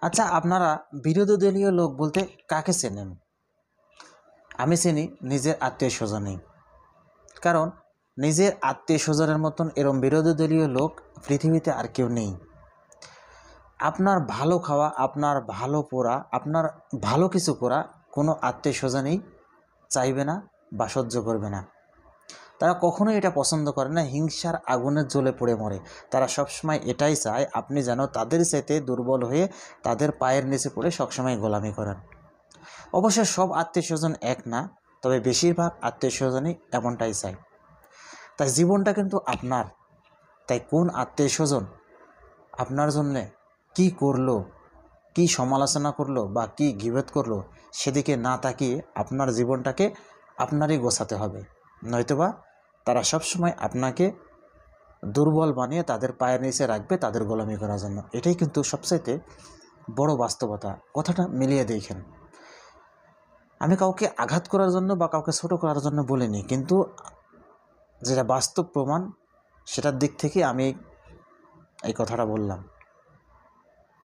আচ্ছা, আপনারা বিরোধী দলীয় লোক বলতে কাকে চেনেন? আমি চিনি নিজের আত্মীয় স্বজনই। কারণ নিজের আত্মীয় স্বজনের মতন এরম বিরোধী দলীয় লোক পৃথিবীতে আর কেউ নেই। আপনার ভালো খাওয়া, আপনার ভালো পড়া, আপনার ভালো কিছু করা কোনো আত্মীয় স্বজনই চাইবে না বা সহ্য করবে না। তারা কখনোই এটা পছন্দ করে না, হিংসার আগুনে জ্বলে পড়ে মরে। তারা সবসময় এটাই চায় আপনি যেন তাদের চাইতে দুর্বল হয়ে তাদের পায়ের নিচে পড়ে সবসময় গোলামি করেন। অবশ্য সব আত্মীয় স্বজন এক না, তবে বেশিরভাগ আত্মীয় স্বজনই এমনটাই চায়। তাই জীবনটা কিন্তু আপনার। তাই কোন আত্মীয় স্বজন আপনার জন্যে কি করলো, কি সমালোচনা করলো বা কি গীবত করলো, সেদিকে না তাকিয়ে আপনার জীবনটাকে আপনারই গোছাতে হবে। নয়তোবা তারা সবসময় আপনাকে দুর্বল বানিয়ে তাদের পায়ের নিচে রাখবে তাদের গোলামি করার জন্য। এটাই কিন্তু সবচাইতে বড় বাস্তবতা। কথাটা মিলিয়ে দেখেন। আমি কাউকে আঘাত করার জন্য বা কাউকে ছোট করার জন্য বলিনি, কিন্তু যেটা বাস্তব প্রমাণ সেটার দিক থেকে আমি এই কথাটা বললাম।